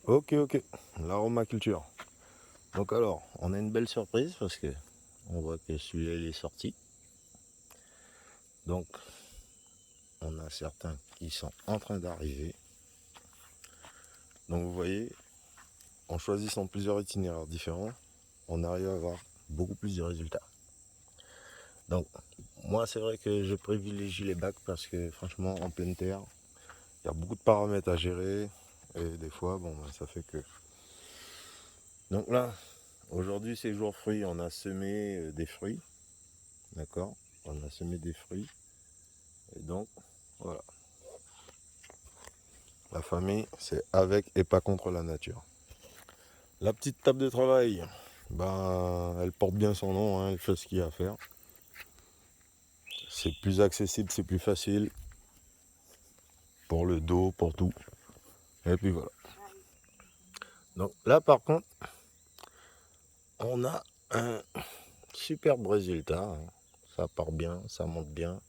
Ok, l'aromaculture. Donc alors, on a une belle surprise parce que on voit que celui-là il est sorti. Donc, on a certains qui sont en train d'arriver. Donc vous voyez, en choisissant plusieurs itinéraires différents, on arrive à avoir beaucoup plus de résultats. Donc, moi c'est vrai que je privilégie les bacs parce que franchement, en pleine terre, il y a beaucoup de paramètres à gérer. Et des fois, bon, ça fait que... Donc là, aujourd'hui c'est jour fruit, on a semé des fruits. D'accord. On a semé des fruits. Et donc, voilà. La famille, c'est avec et pas contre la nature. La petite table de travail, ben, elle porte bien son nom, hein, elle fait ce qu'il y a à faire. C'est plus accessible, c'est plus facile. Pour le dos, pour tout. Et puis voilà. Donc là, par contre, on a un superbe résultat, hein. Ça part bien, ça monte bien.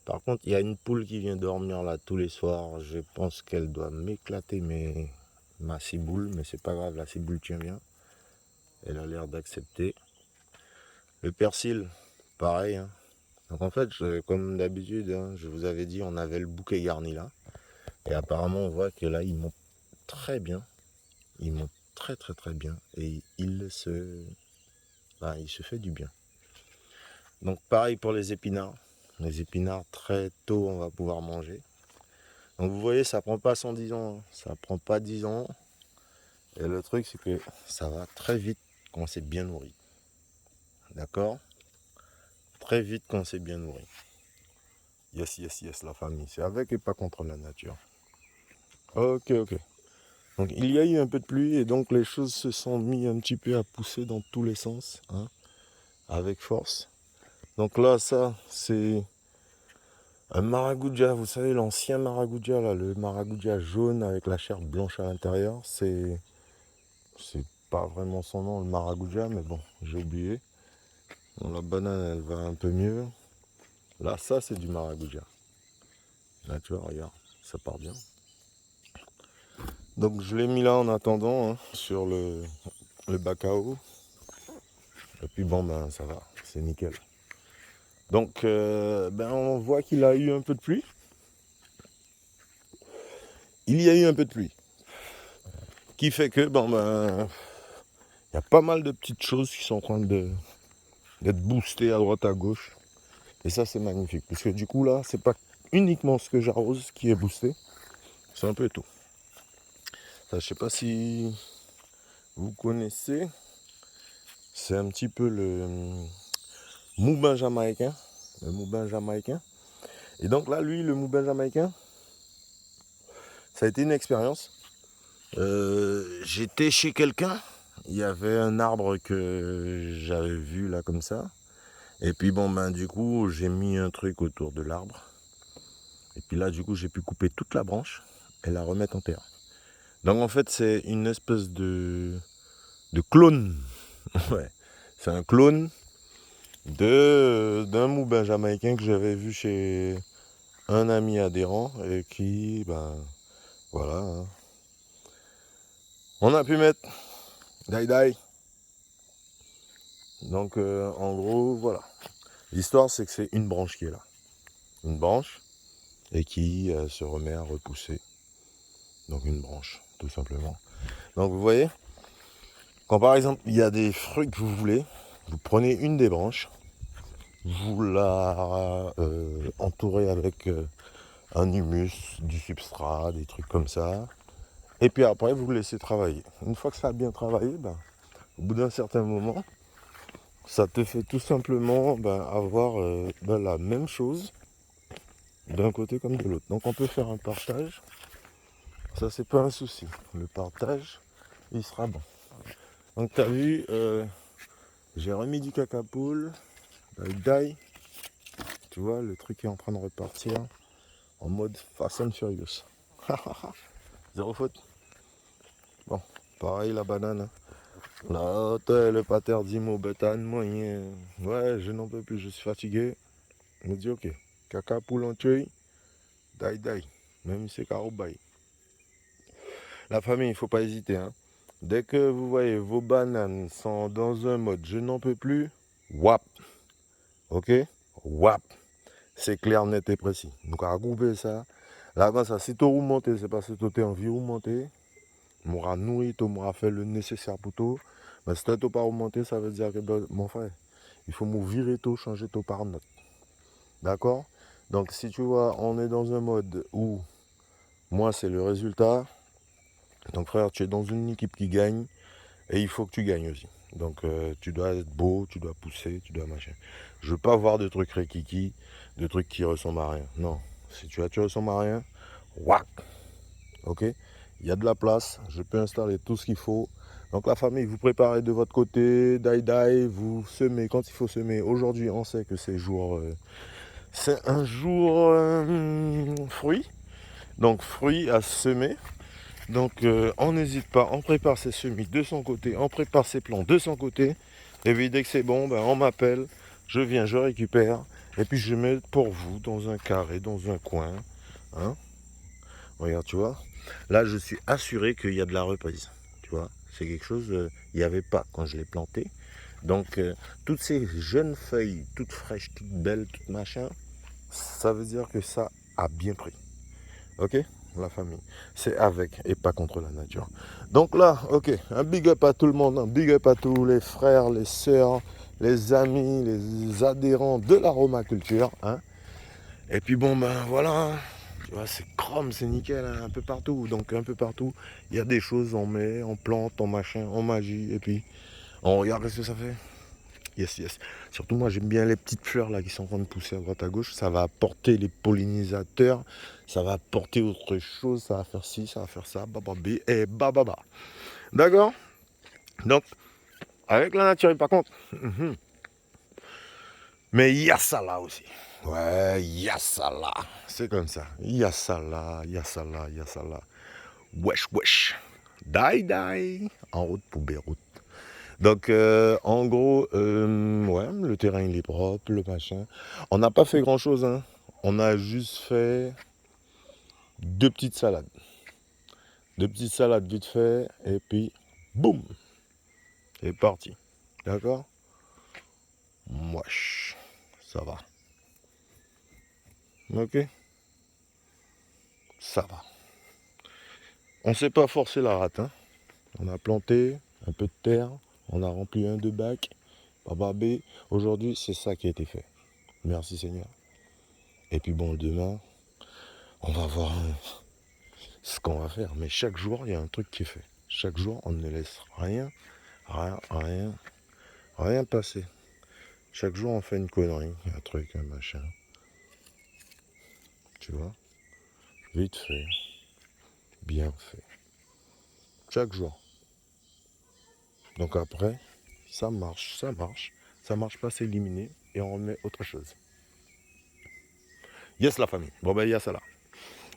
Par contre, il y a une poule qui vient dormir là tous les soirs. Je pense qu'elle doit m'éclater ma ciboule, mais c'est pas grave, la ciboule tient bien. Elle a l'air d'accepter. Le persil, pareil, hein. Donc en fait, comme d'habitude, hein, je vous avais dit, on avait le bouquet garni là. Et apparemment, on voit que là, il monte très bien. Il monte très très très bien. Et il se fait du bien. Donc pareil pour les épinards. Les épinards, très tôt, on va pouvoir manger. Donc vous voyez, ça prend pas 110 ans. Hein. Ça prend pas 10 ans. Et le truc, c'est que ça va très vite quand c'est bien nourri. D'accord? Très vite quand c'est bien nourri. Yes, la famille. C'est avec et pas contre la nature. Ok. Donc il y a eu un peu de pluie et donc les choses se sont mis un petit peu à pousser dans tous les sens, hein, avec force. Donc là, ça, c'est un maragouja. Vous savez, l'ancien maragouja, là, le maragouja jaune avec la chair blanche à l'intérieur. C'est pas vraiment son nom, le maragouja, mais bon, j'ai oublié. Bon, la banane, elle va un peu mieux. Là, ça, c'est du maragouja. Là, tu vois, regarde, ça part bien. Donc je l'ai mis là en attendant, hein, sur le bac à eau. Et puis bon, ben ça va, c'est nickel. Donc on voit qu'il a eu un peu de pluie. Il y a eu un peu de pluie. Qui fait que il y a pas mal de petites choses qui sont en train d'être boostées à droite à gauche. Et ça c'est magnifique. Parce que du coup là, c'est pas uniquement ce que j'arrose qui est boosté. C'est un peu tout. Ça, je sais pas si vous connaissez. C'est un petit peu le moubin jamaïcain. Le moubin jamaïcain. Et donc là, lui, le moubin jamaïcain, ça a été une expérience. J'étais chez quelqu'un, il y avait un arbre que j'avais vu là comme ça. Et puis du coup, j'ai mis un truc autour de l'arbre. Et puis là, du coup, j'ai pu couper toute la branche et la remettre en terre. Donc en fait, c'est une espèce de clone. Ouais. C'est un clone d'un moubin jamaïcain que j'avais vu chez un ami adhérent et qui, voilà, hein. On a pu mettre die. Donc en gros, voilà. L'histoire, c'est que c'est une branche qui est là. Une branche et qui se remet à repousser. Donc une branche, tout simplement. Donc vous voyez, quand par exemple il y a des fruits que vous voulez, vous prenez une des branches, vous la entourez avec un humus, du substrat, des trucs comme ça. Et puis après, vous laissez travailler. Une fois que ça a bien travaillé, au bout d'un certain moment, ça te fait tout simplement avoir la même chose d'un côté comme de l'autre. Donc on peut faire un partage, ça c'est pas un souci. Le partage, il sera bon. Donc tu as vu, j'ai remis du cacapoule, d'ail, tu vois, le truc est en train de repartir en mode Fast and Furious. Zéro faute. Bon, pareil la banane. Hein. Là, le pater dit mon bétane moyen. Ouais, je n'en peux plus, je suis fatigué. Il me dit ok, caca poule en tueille, d'ail, même si c'est carobaille. La famille, il ne faut pas hésiter. Hein. Dès que vous voyez vos bananes sont dans un mode je n'en peux plus, wap. Ok? Wap. C'est clair, net et précis. Donc, à couper ça. Là, comme ça, si tu remontes, c'est parce que tu as envie de remonter. M'aura nourri, tu m'aura fait le nécessaire pour toi. Mais si tu n'as pas remonté, ça veut dire que, mon frère, il faut me virer tout, changer tout par note. D'accord? Donc, si tu vois, on est dans un mode où moi, c'est le résultat. Donc, frère, tu es dans une équipe qui gagne et il faut que tu gagnes aussi. Donc, tu dois être beau, tu dois pousser, tu dois machin. Je veux pas voir de trucs rikiki, de trucs qui ressemblent à rien. Non. Si tu ressembles à rien, whack. Ok? Il y a de la place, je peux installer tout ce qu'il faut. Donc, la famille, vous préparez de votre côté, die, vous semez quand il faut semer. Aujourd'hui, on sait que c'est un jour fruit. Donc, fruit à semer. Donc on n'hésite pas, on prépare ses semis de son côté, on prépare ses plants de son côté. Et puis dès que c'est bon, ben, on m'appelle, je viens, je récupère. Et puis je mets pour vous dans un carré, dans un coin. Hein. Regarde, tu vois. Là, je suis assuré qu'il y a de la reprise. Tu vois, c'est quelque chose, il n'y avait pas quand je l'ai planté. Donc toutes ces jeunes feuilles, toutes fraîches, toutes belles, toutes machin, ça veut dire que ça a bien pris. Ok, la famille. C'est avec et pas contre la nature. Donc là, ok, un big up à tout le monde, un big up à tous les frères, les sœurs, les amis, les adhérents de l'aromaculture. Hein. Et puis bon, ben voilà, tu vois, c'est chrome, c'est nickel, hein, un peu partout. Donc un peu partout, il y a des choses, on met, on plante, on machin, on magie, et puis on regarde ce que ça fait. Yes, yes. Surtout moi j'aime bien les petites fleurs là qui sont en train de pousser à droite à gauche. Ça va apporter les pollinisateurs, ça va apporter autre chose, ça va faire ci, ça va faire ça, bababé et bababa. D'accord. Donc avec la nature par contre. Mais il y a ça là aussi. Ouais, il y a ça là. C'est comme ça. Il y a ça là, il y a ça là, il y a ça là. Wesh, wesh. Die. En route pour Beyrouth. Donc, en gros, ouais, le terrain il est propre, le machin. On n'a pas fait grand chose, hein. On a juste fait deux petites salades. Deux petites salades vite fait, et puis, boum, c'est parti. D'accord? Wesh, ça va. Ok? Ça va. On s'est pas forcé la rate, hein. On a planté un peu de terre, on a rempli un, deux bacs. Bababé. Aujourd'hui, c'est ça qui a été fait. Merci Seigneur. Et puis bon, demain, on va voir ce qu'on va faire. Mais chaque jour, il y a un truc qui est fait. Chaque jour, on ne laisse rien passer. Chaque jour, on fait une connerie, un truc, un machin. Tu vois? Vite fait, bien fait. Chaque jour. Donc après, ça marche. Ça marche pas, c'est éliminé et on remet autre chose. Yes, la famille. Bon, ben, il y a ça là.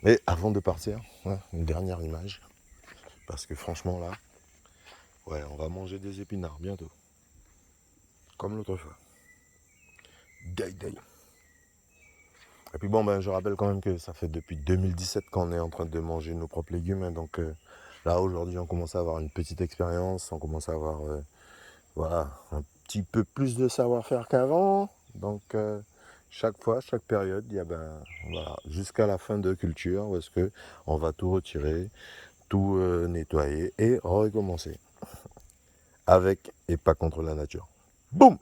Et avant de partir, ouais, une dernière image. Parce que franchement, là, ouais, on va manger des épinards bientôt. Comme l'autre fois. Day. Et puis bon, ben, je rappelle quand même que ça fait depuis 2017 qu'on est en train de manger nos propres légumes. Hein, donc là, aujourd'hui, on commence à avoir une petite expérience. On commence à avoir voilà, un petit peu plus de savoir-faire qu'avant. Donc chaque fois, chaque période, il y a voilà, jusqu'à la fin de culture où est-ce que on va tout retirer, tout nettoyer et recommencer. Avec et pas contre la nature. Boum!